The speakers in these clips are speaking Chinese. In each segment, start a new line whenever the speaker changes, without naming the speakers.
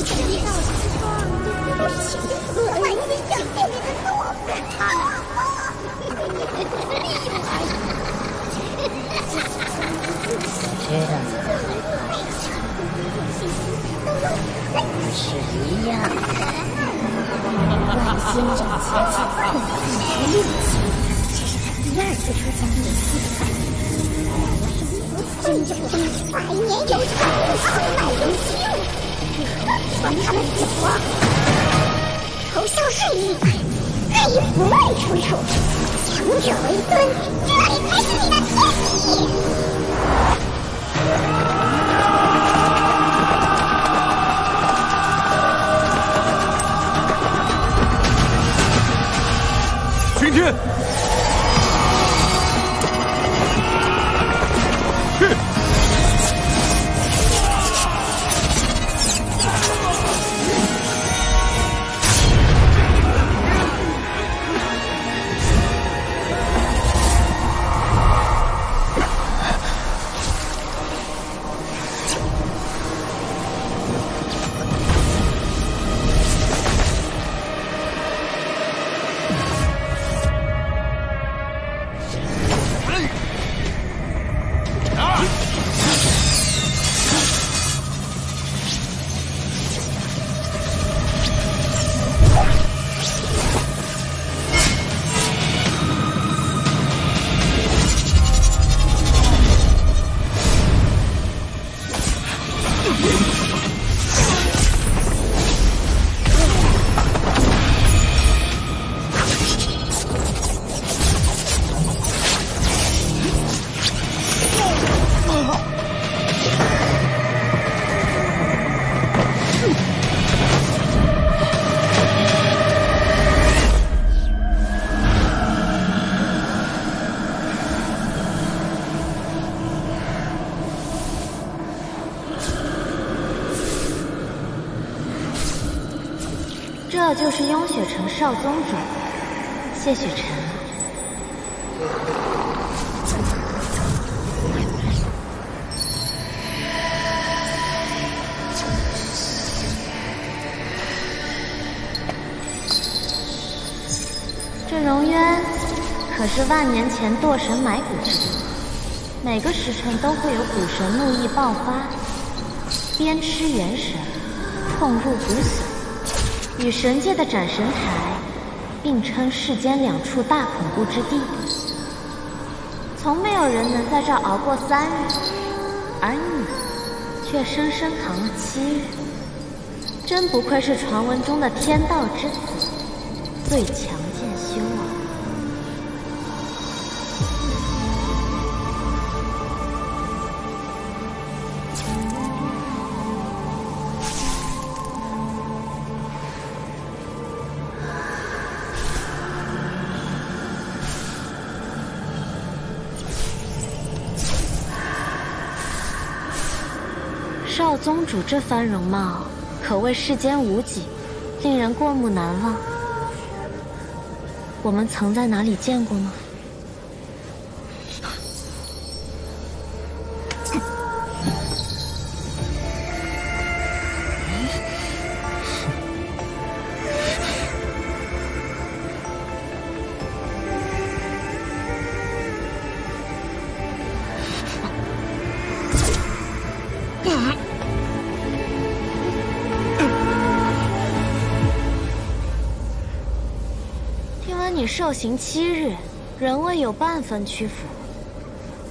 是一样的。万仙掌前期可以付出力气，这是他第2次出现类似的反应。真正的百年有成，豪迈如星。说他们死活，仇笑日益，爱意不外出处。强者为尊，这里才是你的天地。
群天，去！
这就是雍雪城少宗主谢雪晨。这荣渊可是万年前堕神埋骨之地，每个时辰都会有古神怒意爆发，鞭笞元神，痛入骨髓。与神界的斩神台并称世间2处大恐怖之地，从没有人能在这儿熬过3日，而你却生生扛了7日，真不愧是传闻中的天道之子，最强剑修啊！少宗主这番容貌，可谓世间无几，令人过目难忘。我们曾在哪里见过吗？你受刑7日，仍未有半分屈服，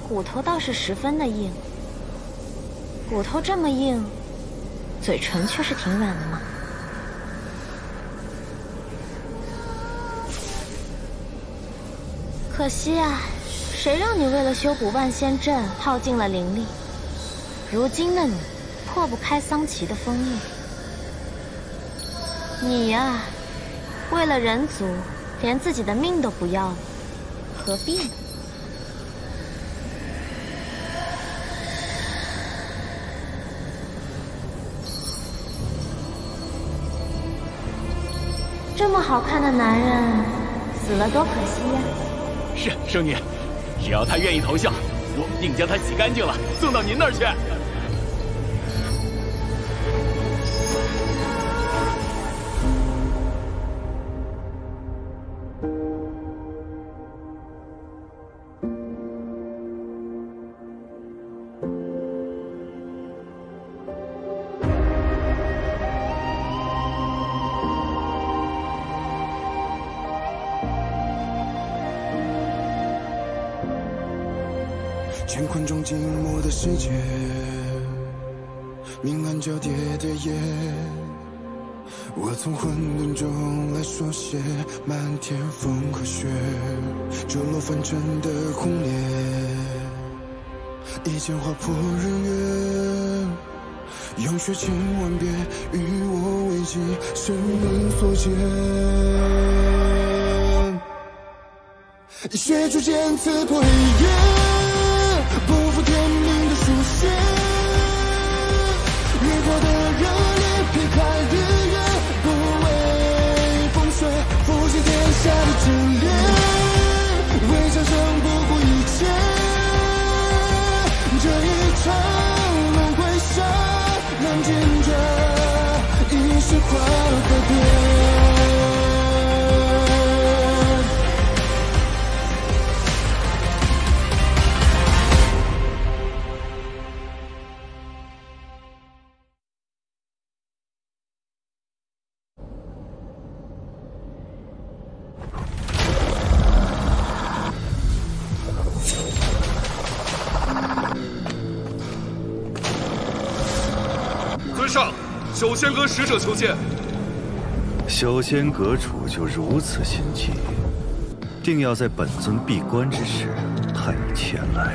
骨头倒是十分的硬。骨头这么硬，嘴唇却是挺软的嘛。可惜啊，谁让你为了修补万仙阵耗尽了灵力？如今的你，破不开桑奇的封印。你呀，为了人族。连自己的命都不要了，何必呢？这么好看的男人，死了多可惜呀！
是圣女，只要他愿意投效，我定将他洗干净了，送到您那儿去。
乾坤中静默的世界，明暗交叠的夜，我从混沌中来书写漫天风和雪，坠落凡尘的红烈，一剑划破日月，用血千万遍与我为己，生命所见。血逐渐刺破黑夜，不负天命的书写，烈火的热烈劈开日月，不畏风雪，复兴天下的真烈，为战胜不顾一切，这一场轮回下，难见着一世花和蝶。
修仙阁使者求见。
修仙阁主就如此心急，定要在本尊闭关之时派你前来。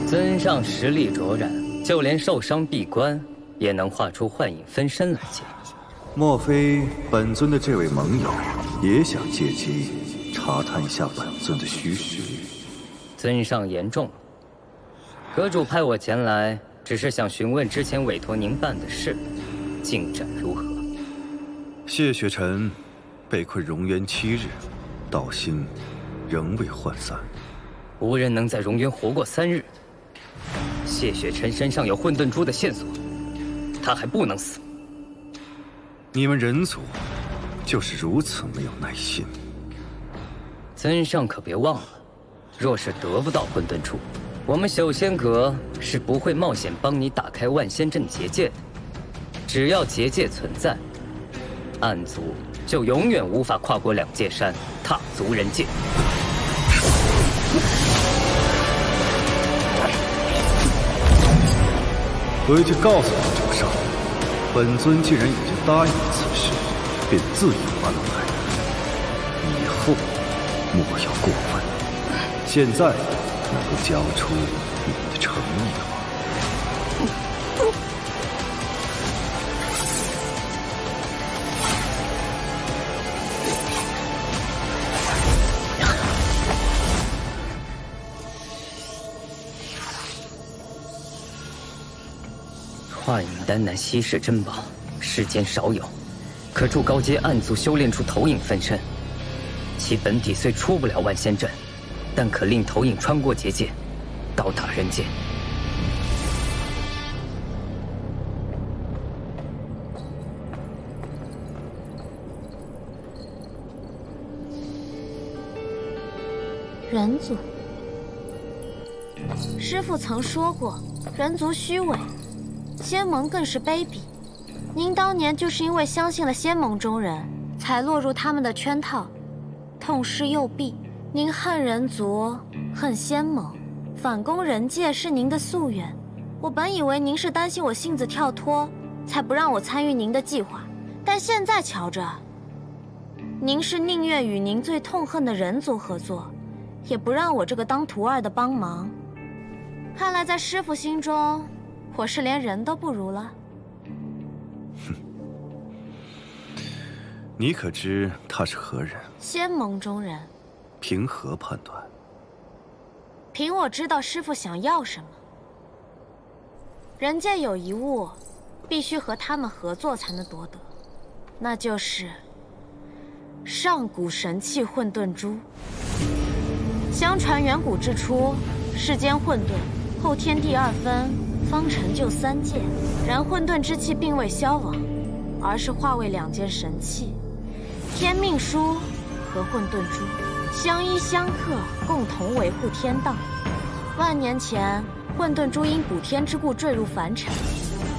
尊上实力卓然，就连受伤闭关也能画出幻影分身来接。
莫非本尊的这位盟友也想借机查探一下本尊的虚实？
尊上言重了。阁主派我前来，只是想询问之前委托您办的事进展如何。
谢雪尘被困荣渊7日，道心仍未涣散，
无人能在荣渊活过3日。谢雪尘身上有混沌珠的线索，他还不能死。
你们人族就是如此没有耐心。
尊上可别忘了，若是得不到混沌珠，我们修仙阁是不会冒险帮你打开万仙阵结界的。只要结界存在，暗族就永远无法跨过2界山，踏足人界。
回去告诉你主上，本尊既然已经答应了此事，便自有安排。以后莫要过问。现在能够交出你们的诚意了吗？
幻影丹乃稀世珍宝，世间少有，可助高阶暗族修炼出投影分身。其本体虽出不了万仙阵，但可令投影穿过结界，到达人间。
人族，师父曾说过，人族虚伪。仙盟更是卑鄙，您当年就是因为相信了仙盟中人，才落入他们的圈套，痛失右臂。您恨人族，恨仙盟，反攻人界是您的夙愿。我本以为您是担心我性子跳脱，才不让我参与您的计划，但现在瞧着，您是宁愿与您最痛恨的人族合作，也不让我这个当徒儿的帮忙。看来在师父心中，我是连人都不如了。
哼，你可知他是何人？
仙盟中人。
凭何判断？
凭我知道师父想要什么。人界有一物，必须和他们合作才能夺得，那就是上古神器混沌珠。相传远古之初，世间混沌，后天地2分，方成就3界。然混沌之气并未消亡，而是化为2件神器：天命书和混沌珠，相依相克，共同维护天道。万年前，混沌珠因补天之故坠入凡尘，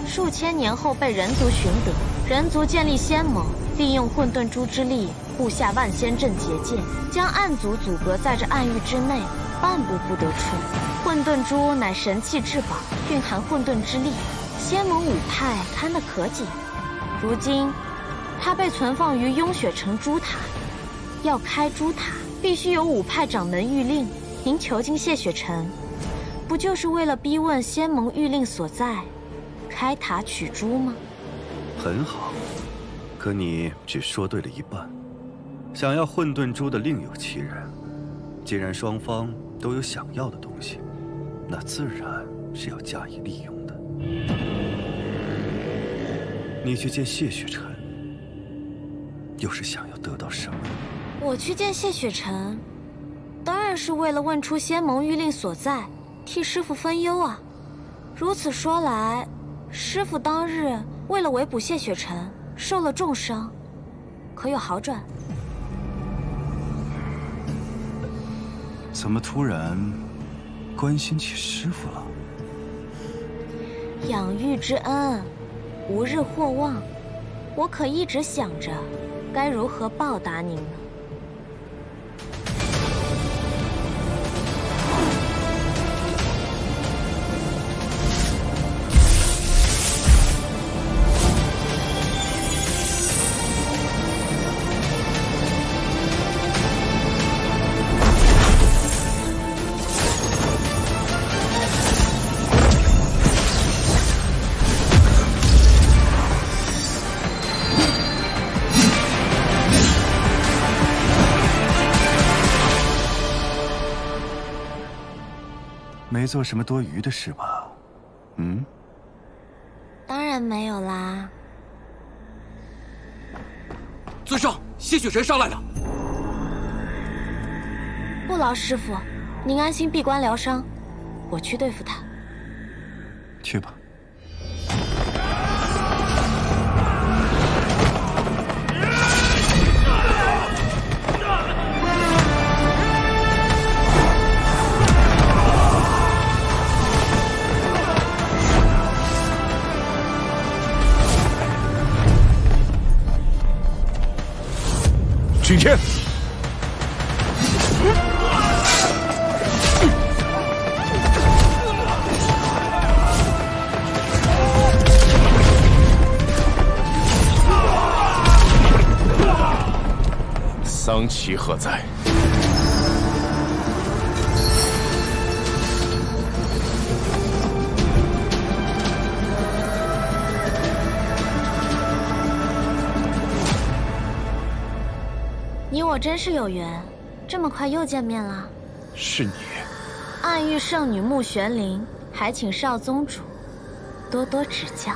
数千年后被人族寻得，人族建立仙盟，利用混沌珠之力布下万仙阵结界，将暗族阻隔在这暗域之内，半步不得出。混沌珠乃神器至宝，蕴含混沌之力，仙盟5派看得可紧。如今，它被存放于雍雪城珠塔，要开珠塔，必须有5派掌门谕令。您囚禁谢雪城，不就是为了逼问仙盟谕令所在，开塔取珠吗？
很好，可你只说对了一半。想要混沌珠的另有其人，既然双方都有想要的东西，那自然是要加以利用的。你去见谢雪尘，又是想要得到什么？
我去见谢雪尘，当然是为了问出仙盟谕令所在，替师父分忧啊。如此说来，师父当日为了围捕谢雪尘，受了重伤，可有好转？
怎么突然关心起师父了？
养育之恩，无日或忘。我可一直想着，该如何报答您呢？
没做什么多余的事吧？嗯？
当然没有啦。
尊上，谢雪尘上来了。
不劳师傅，您安心闭关疗伤，我去对付他。
去吧。
今天，桑奇何在？
你我真是有缘，这么快又见面了。
是你。
暗域圣女穆玄灵，还请少宗主多多指教。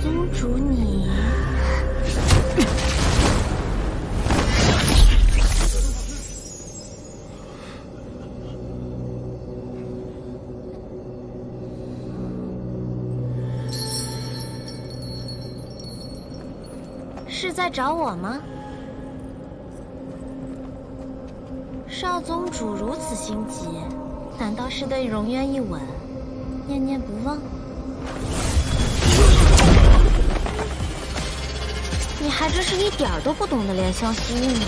宗主你，是在找我吗？少宗主如此心急，难道是对荣渊一吻念念不忘？你还真是一点儿都不懂得怜香惜玉呢。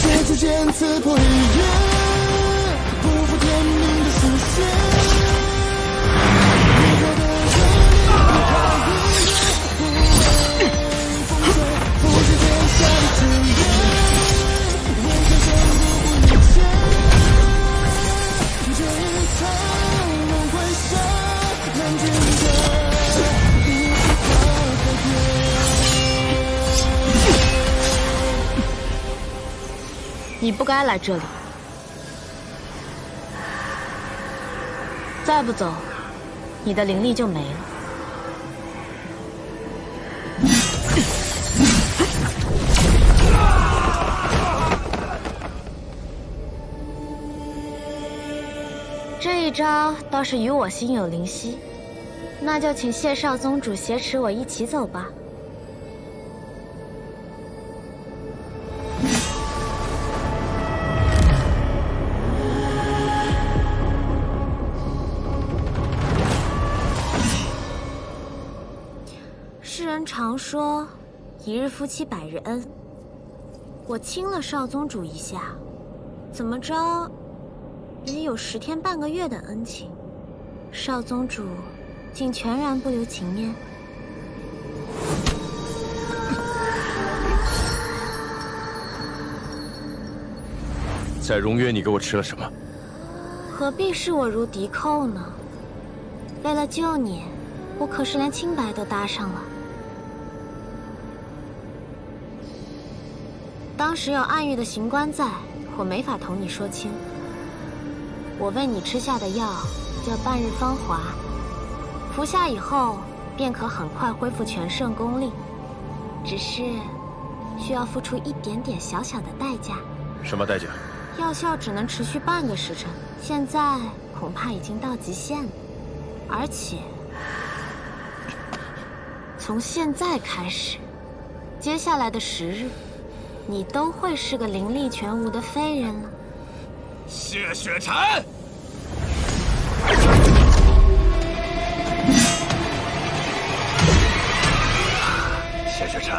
血之剑刺破黑夜，不负天命的视线。
你不该来这里，再不走，你的灵力就没了。这一招倒是与我心有灵犀，那就请谢少宗主挟持我一起走吧。世人常说，一日夫妻百日恩。我亲了少宗主一下，怎么着，也有10天半个月的恩情。少宗主竟全然不留情面。
在荣渊，你给我吃了什么？
何必视我如敌寇呢？为了救你，我可是连清白都搭上了。当时有暗域的刑官在，我没法同你说清。我为你吃下的药叫半日芳华，服下以后便可很快恢复全盛功力，只是需要付出一点点小小的代价。
什么代价？
药效只能持续半个时辰，现在恐怕已经到极限了。而且从现在开始，接下来的10日，你都会是个灵力全无的废人了。
谢雪晨，谢雪晨，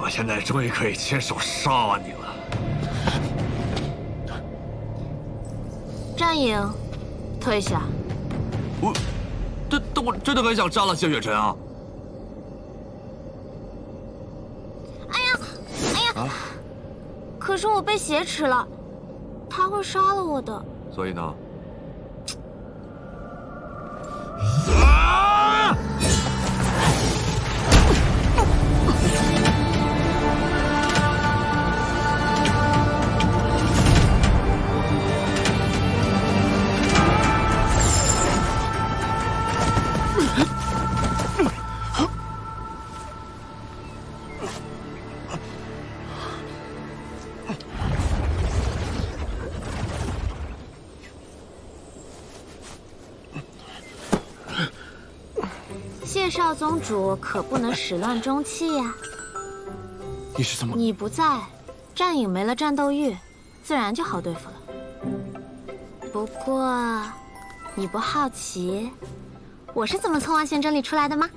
我现在终于可以亲手杀你了。
战影，退下。
但我真的很想杀了谢雪晨啊！
哎呀！可是我被挟持了，他会杀了我的。
所以呢？
谢少宗主可不能始乱终弃呀！
你是怎么？
你不在，战影没了战斗欲，自然就好对付了。不过，你不好奇我是怎么从万仙阵里出来的吗？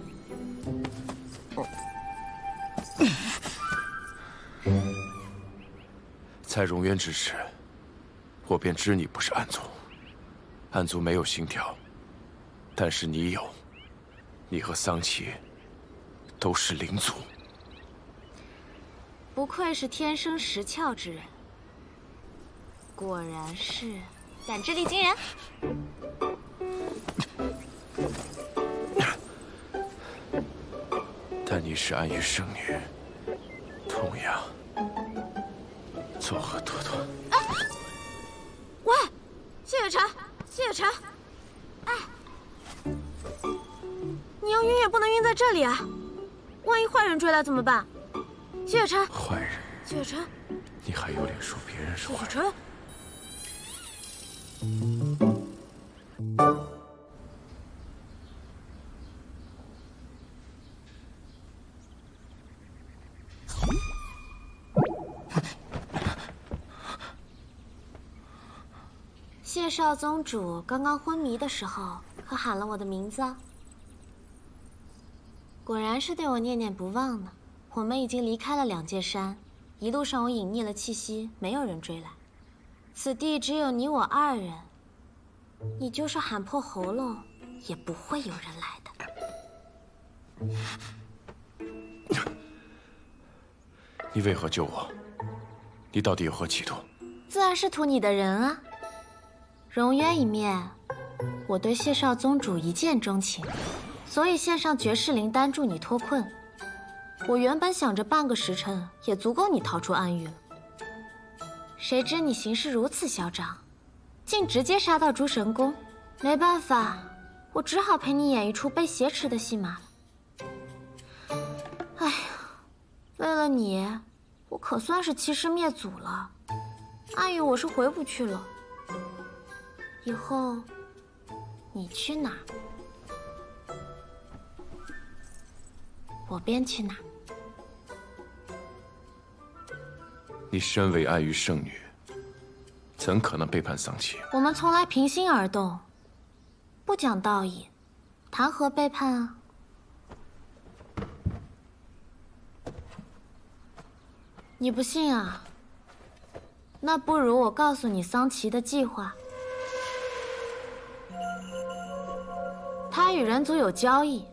在荣渊之时，我便知你不是暗族。暗族没有心跳，但是你有。你和桑琪都是灵族。
不愧是天生识窍之人，果然是感知力惊人。
但你是暗域圣女，同样作何多端？
哎，喂，谢雪晨，谢雪晨，哎，你要晕也不能晕在这里啊！万一坏人追来怎么办？谢雪晨，
坏人？
谢雪晨，
你还有脸说别人是坏人？
谢雪晨。谢少宗主刚刚昏迷的时候，可喊了我的名字啊。果然是对我念念不忘呢。我们已经离开了两界山，一路上我隐匿了气息，没有人追来。此地只有你我二人，你就是喊破喉咙，也不会有人来的。
你为何救我？你到底有何企图？
自然是图你的人啊。荣渊一面，我对谢少宗主一见钟情，所以献上绝世灵丹助你脱困。我原本想着半个时辰也足够你逃出暗狱了，谁知你行事如此嚣张，竟直接杀到诸神宫。没办法，我只好陪你演一出被挟持的戏码了。哎呀，为了你，我可算是欺师灭祖了。暗狱我是回不去了，以后你去哪，我便去哪。
你身为暗域圣女，怎可能背叛桑琪？
我们从来平心而动，不讲道义，谈何背叛啊？你不信啊？那不如我告诉你桑琪的计划。他与人族有交易，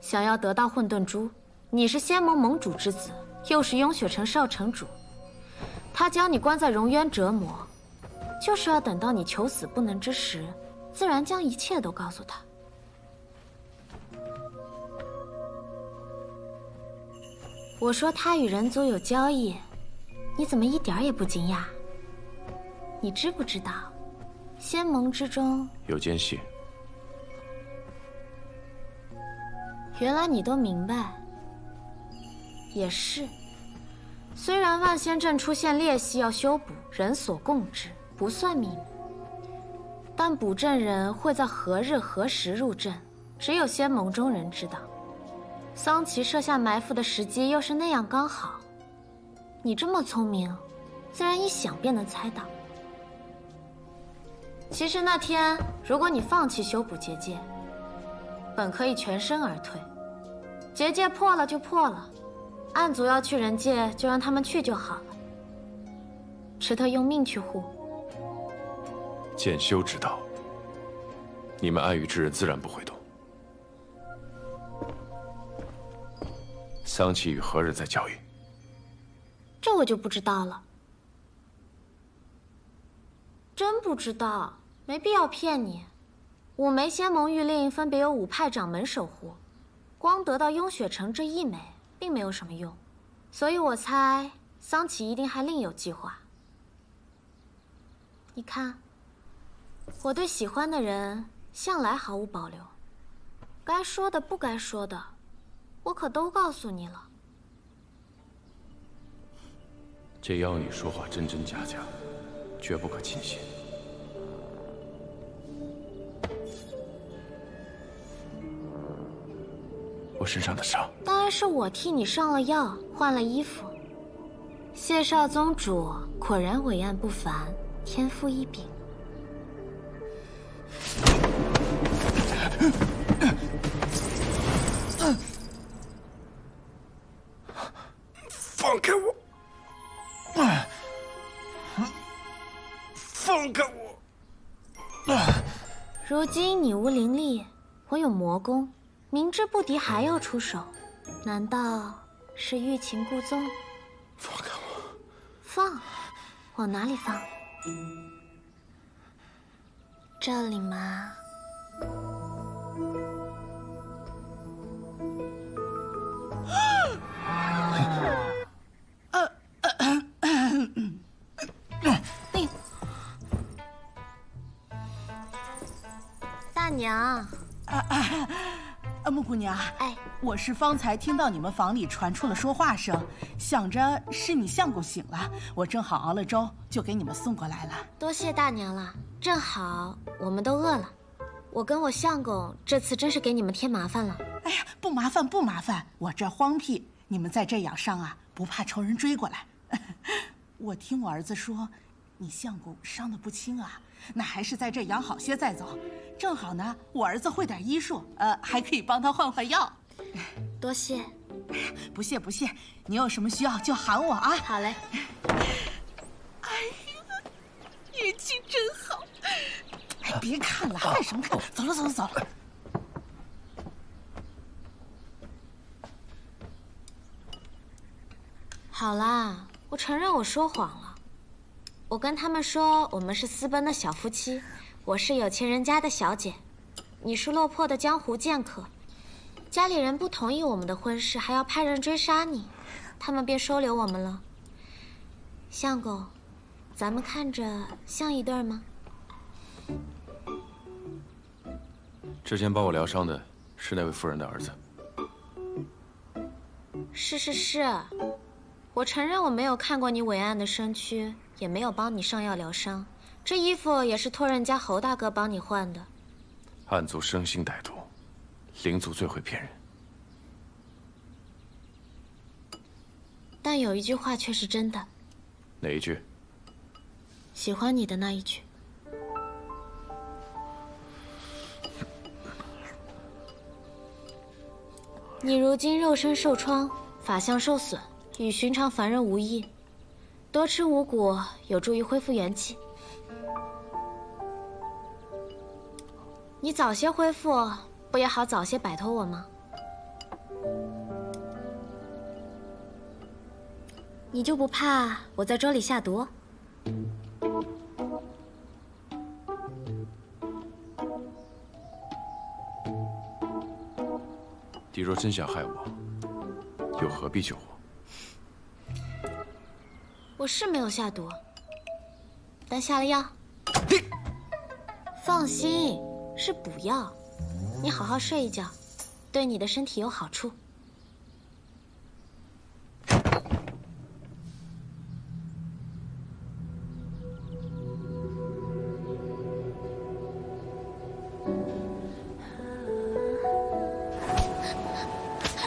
想要得到混沌珠。你是仙盟盟主之子，又是雍雪城少城主，他将你关在荣渊折磨，就是要等到你求死不能之时，自然将一切都告诉他。我说他与人族有交易，你怎么一点也不惊讶？你知不知道，仙盟之中
有奸细？
原来你都明白。也是，虽然万仙阵出现裂隙要修补，人所共知，不算秘密，但补阵人会在何日何时入阵，只有仙盟中人知道。桑琪设下埋伏的时机又是那样刚好，你这么聪明，自然一想便能猜到。其实那天，如果你放弃修补结界，本可以全身而退。结界破了就破了，暗族要去人界，就让他们去就好了。池特用命去护。
剑修之道，你们暗域之人自然不会懂。桑琪与何人在交易？
这我就不知道了。真不知道，没必要骗你。5枚仙盟玉令分别由5派掌门守护，光得到雍雪城这1枚，并没有什么用，所以我猜桑琪一定还另有计划。你看，我对喜欢的人向来毫无保留，该说的不该说的，我可都告诉你了。
这妖女说话真真假假，绝不可轻信。我身上的伤，
当然是我替你上了药，换了衣服。谢少宗主果然伟岸不凡，天赋异禀。
放开我！放开我！
如今你无灵力，我有魔功，明知不敌还要出手，难道是欲擒故纵？
放开我！
放？往哪里放？这里吗？大娘，
木姑娘，
哎，
我是方才听到你们房里传出了说话声，想着是你相公醒了，我正好熬了粥，就给你们送过来了。
多谢大娘了，正好我们都饿了。我跟我相公这次真是给你们添麻烦了。
哎呀，不麻烦不麻烦，我这荒僻，你们再这样上啊，不怕仇人追过来。我听我儿子说，你相公伤得不轻啊，那还是在这养好些再走。正好呢，我儿子会点医术，还可以帮他换换药。
多谢。
不谢不谢，你有什么需要就喊我啊。
好嘞。
哎呀，运气真好！哎，别看了，看什么看？走了走了走了。
好啦，我承认我说谎了。我跟他们说我们是私奔的小夫妻，我是有钱人家的小姐，你是落魄的江湖剑客。家里人不同意我们的婚事，还要派人追杀你，他们便收留我们了。相公，咱们看着像一对吗？
之前帮我疗伤的是那位夫人的儿子。
是，我承认我没有看过你伟岸的身躯，也没有帮你上药疗伤。这衣服也是托人家侯大哥帮你换的。
暗族生性歹毒，灵族最会骗人。
但有一句话却是真的。
哪一句？
喜欢你的那一句。你如今肉身受创，法相受损，与寻常凡人无异。多吃五谷有助于恢复元气。你早些恢复，不也好早些摆脱我吗？你就不怕我在粥里下毒？
你若真想害我，又何必救我？
我是没有下毒，但下了药。放心，是补药。你好好睡一觉，对你的身体有好处。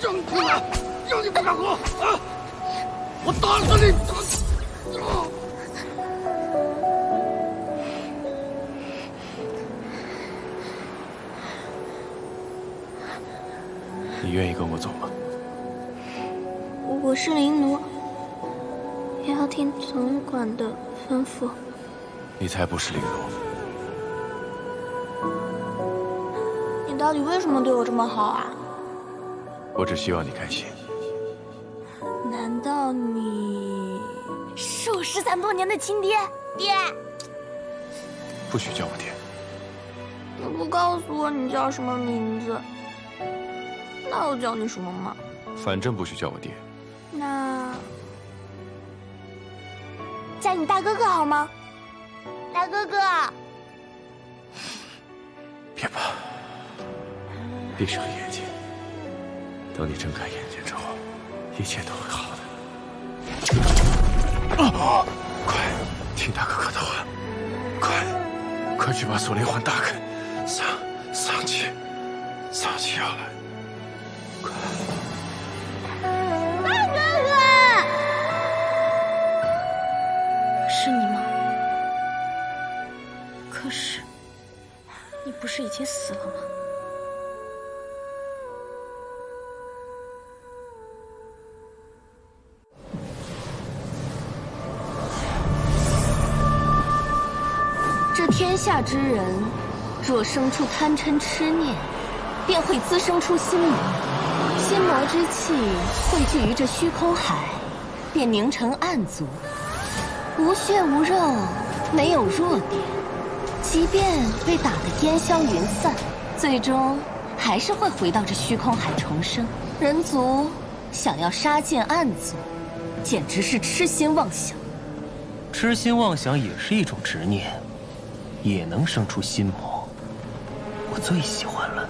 让你过来，让你不敢活啊！我打死你！
你愿意跟我走吗？
我是灵奴，也要听总管的吩咐。
你才不是灵奴！
你到底为什么对我这么好啊？
我只希望你开心。
难道你是我13多年的亲爹？爹，
不许叫我爹。
你不告诉我你叫什么名字，那我叫你什么吗？
反正不许叫我爹。
那叫你大哥哥好吗？大哥哥。
别怕，闭上眼睛。等你睁开眼睛之后，一切都会好的。啊！快，听大哥哥的话，快去把锁灵还大肯，丧气要来，快！
大哥哥，
是你吗？可是，你不是已经死了吗？
这天下之人，若生出贪嗔痴念，便会滋生出心魔。心魔之气汇聚于这虚空海，便凝成暗族。无血无肉，没有弱点，即便被打得烟消云散，最终还是会回到这虚空海重生。人族想要杀尽暗族，简直是痴心妄想。
痴心妄想也是一种执念。也能生出心魔，我最喜欢了。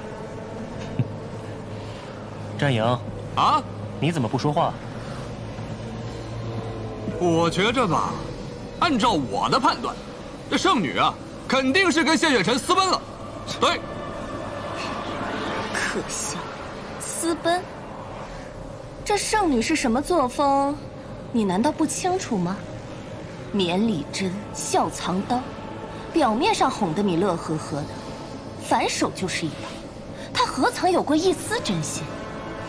战营
啊，
你怎么不说话？
我觉着吧，按照我的判断，这圣女啊，肯定是跟谢雪辰私奔了。对，
可笑，私奔？这圣女是什么作风，你难道不清楚吗？绵里针，笑藏刀，表面上哄得你乐呵呵的，反手就是一刀。他何曾有过一丝真心？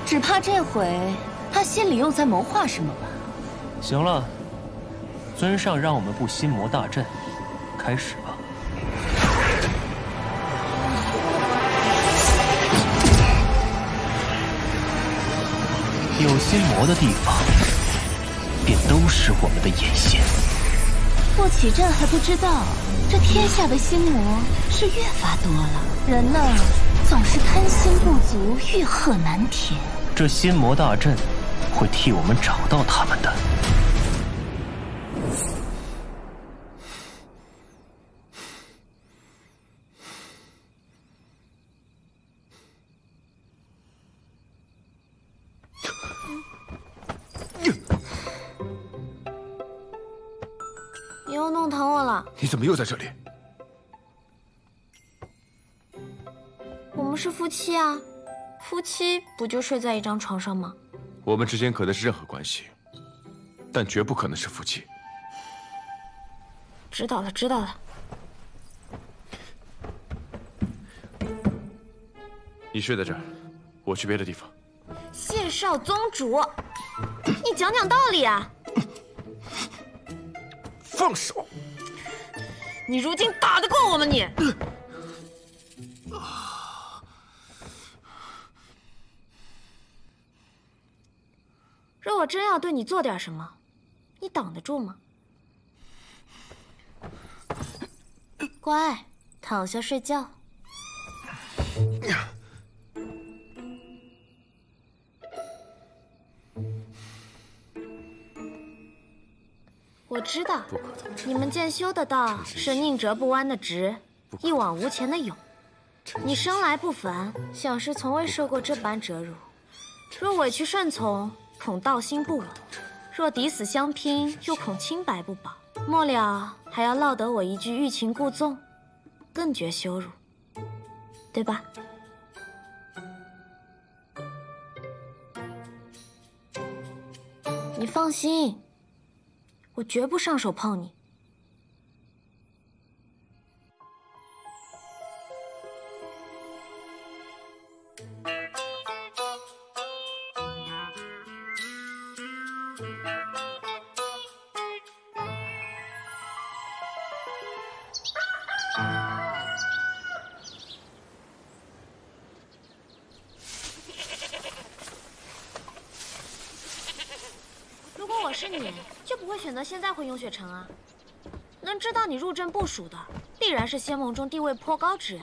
只怕这回他心里又在谋划什么吧。
行了，尊上让我们布心魔大阵，开始吧。有心魔的地方，便都是我们的眼线。
布起阵还不知道，这天下的心魔是越发多了。人呢，总是贪心不足，欲壑难填。
这心魔大阵会替我们找到他们的。
你又弄疼我了。
你怎么又在这里？
我们是夫妻啊，夫妻不就睡在一张床上吗？
我们之间可能是任何关系，但绝不可能是夫妻。
知道了，知道了。
你睡在这儿，我去别的地方。
谢少宗主，你讲讲道理啊！
放手！
你如今打得过我吗你？若我真要对你做点什么，你挡得住吗？乖，躺下睡觉。我知道，你们渐修的道是宁折不弯的直，一往无前的勇。你生来不凡，想是从未受过这般折辱。若委屈顺从，恐道心不稳；若抵死相拼，又恐清白不保。末了还要落得我一句欲擒故纵，更觉羞辱，对吧？你放心。我绝不上手碰你。如果我是你，就不会选择现在回永雪城啊。能知道你入阵部署的，必然是仙盟中地位颇高之人。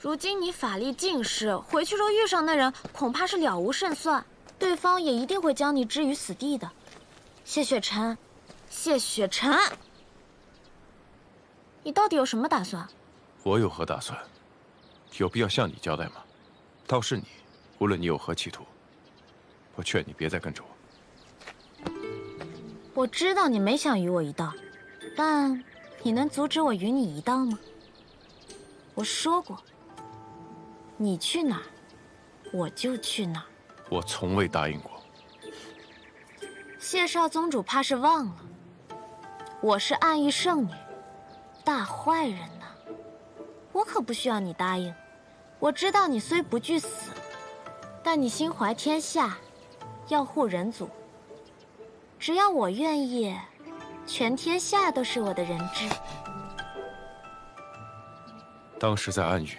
如今你法力尽失，回去若遇上那人，恐怕是了无胜算，对方也一定会将你置于死地的。谢雪晨，谢雪晨，你到底有什么打算？
我有何打算？有必要向你交代吗？倒是你，无论你有何企图，我劝你别再跟着我。
我知道你没想与我一道，但你能阻止我与你一道吗？我说过，你去哪儿，我就去哪儿。
我从未答应过。
谢少宗主怕是忘了，我是暗域圣女，大坏人呐！我可不需要你答应。我知道你虽不惧死，但你心怀天下，要护人族。只要我愿意，全天下都是我的人质。
当时在暗域，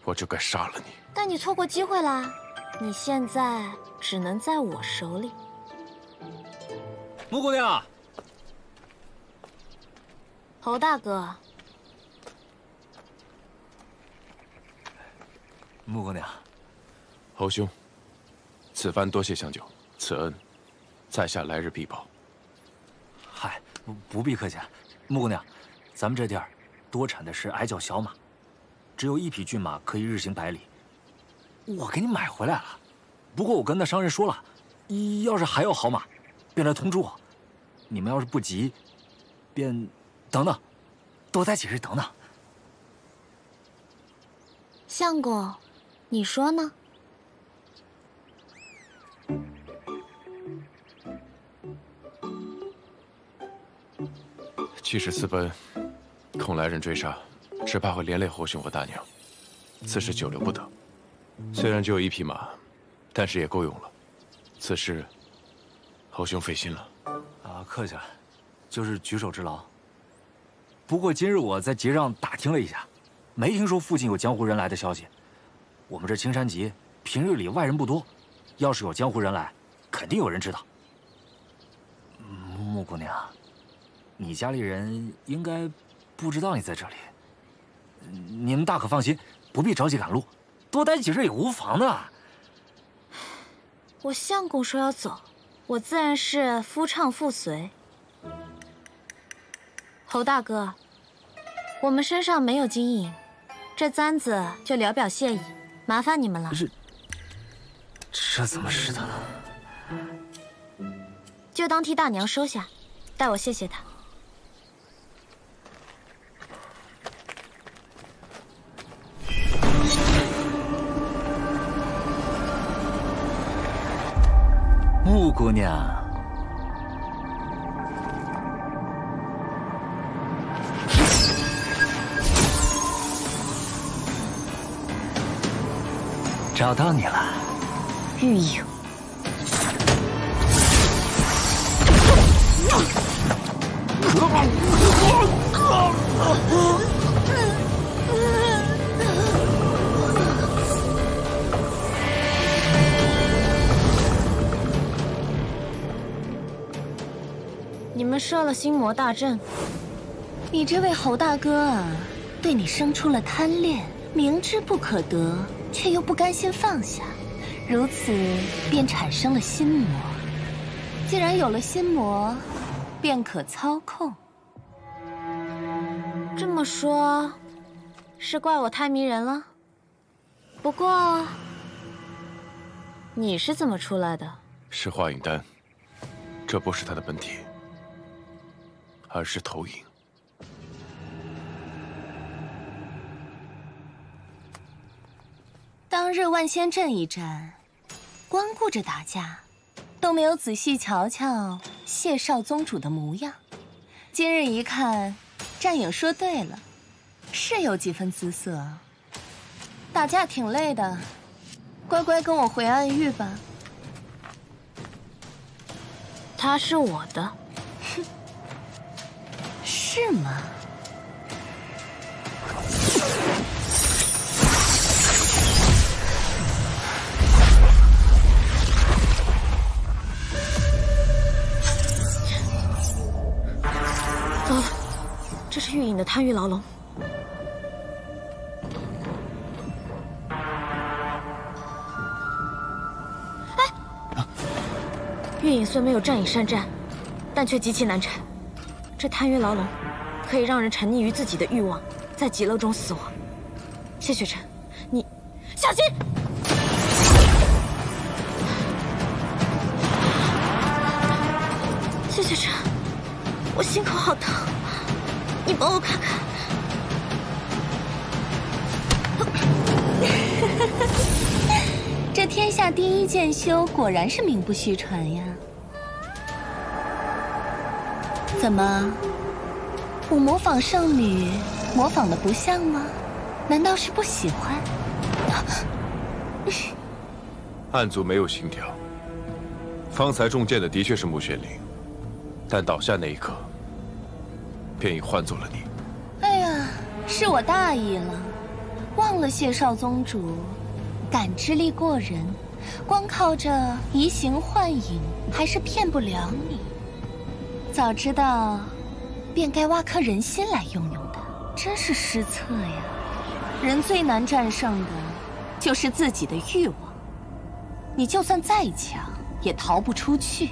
我就该杀了你。
但你错过机会啦，你现在只能在我手里。
穆姑娘，
侯大哥，
穆姑娘，
侯兄，此番多谢相救，此恩，在下来日必报。
嗨，不必客气。穆姑娘，咱们这地儿多产的是矮脚小马，只有1匹骏马可以日行100里。我给你买回来了，不过我跟那商人说了，要是还有好马，便来通知我。你们要是不急，便等等，多待几日等等。
相公，你说呢？
气势私奔，恐来人追杀，只怕会连累侯兄和大娘。此事久留不得。虽然只有1匹马，但是也够用了。此事，侯兄费心了。
啊，客气了，就是举手之劳。不过今日我在集上打听了一下，没听说附近有江湖人来的消息。我们这青山集平日里外人不多，要是有江湖人来，肯定有人知道。穆姑娘，你家里人应该不知道你在这里。你们大可放心，不必着急赶路，多待几日也无妨的。
我相公说要走，我自然是夫唱妇随。侯大哥，我们身上没有金银，这簪子就聊表谢意，麻烦你们了。
这怎么是的呢？
就当替大娘收下，代我谢谢她。
穆姑娘，找到你了，
玉影。你们设了心魔大阵，
你这位侯大哥啊，对你生出了贪恋，明知不可得，却又不甘心放下，如此便产生了心魔。既然有了心魔，便可操控。
这么说，是怪我太迷人了？不过，你是怎么出来的？
是化影丹，这不是他的本体，而是投影。
当日万仙阵一战，光顾着打架，都没有仔细瞧瞧谢少宗主的模样。今日一看，战影说对了，是有几分姿色。打架挺累的，乖乖跟我回暗域吧。
他是我的。
哼，是吗？
糟了，这是玉影的贪欲牢笼。玉影虽没有战影善战，但却极其难缠。这贪欲牢笼可以让人沉溺于自己的欲望，在极乐中死亡。谢雪晨，你小心！谢雪晨，我心口好疼，你帮我看看。
这天下第一剑修果然是名不虚传呀！怎么，我模仿圣女模仿的不像吗？难道是不喜欢？
暗族没有心跳，方才中箭的的确是穆玄灵，但倒下那一刻，便已换作了你。
哎呀，是我大意了，忘了谢少宗主感知力过人，光靠着移形换影还是骗不了你。早知道，便该挖颗人心来用用的，真是失策呀！人最难战胜的，就是自己的欲望。你就算再强，也逃不出去。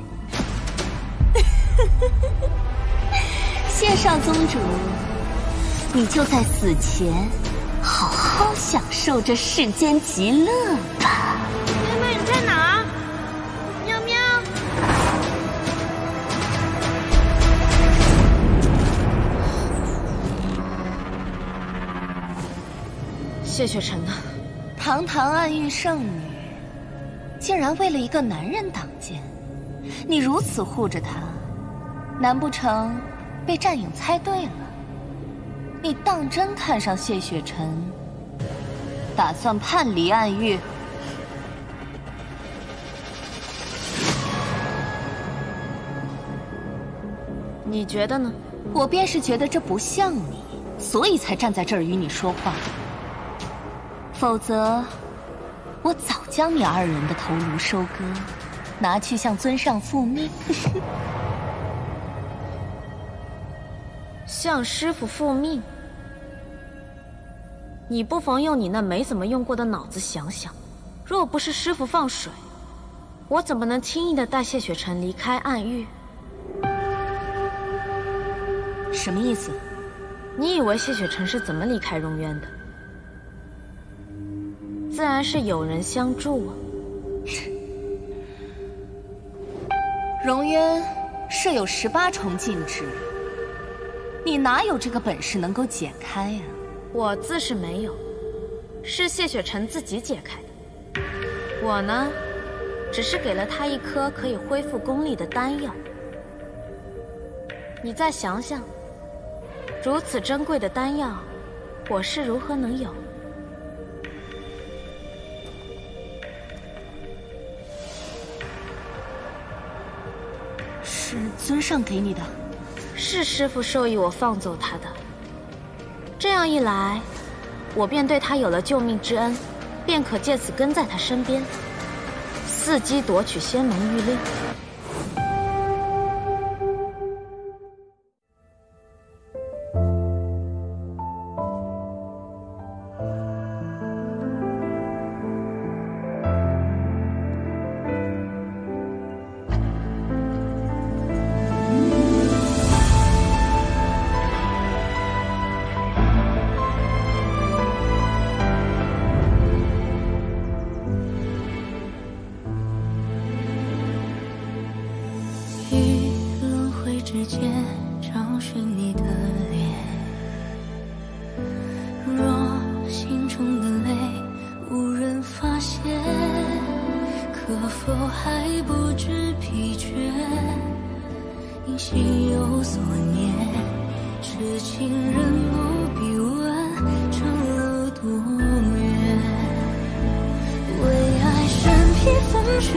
谢少宗主，你就在死前好好享受这世间极乐吧。
妹妹，你在哪儿？喵喵。谢雪晨呢？
堂堂暗域圣女，竟然为了一个男人挡箭，你如此护着她，难不成被战影猜对了，你当真看上谢雪晨，打算叛离暗域？
你觉得呢？
我便是觉得这不像你，所以才站在这儿与你说话。否则，我早将你二人的头颅收割，拿去向尊上复命。
向师傅复命？你不妨用你那没怎么用过的脑子想想，若不是师傅放水，我怎么能轻易的带谢雪晨离开暗域？
什么意思？
你以为谢雪晨是怎么离开荣渊的？自然是有人相助啊。
荣渊设有18重禁制，你哪有这个本事能够解开啊？
我自是没有，是谢雪晨自己解开的。我呢，只是给了他一颗可以恢复功力的丹药。你再想想，如此珍贵的丹药，我是如何能有？
是尊上给你的？
是师父授意我放走他的。这样一来，我便对他有了救命之恩，便可借此跟在他身边，伺机夺取仙盟玉令。
之间找寻你的脸，若心中的泪无人发现，可否还不知疲倦？因心有所念，痴情人不必问长路多远，为爱身披风雪。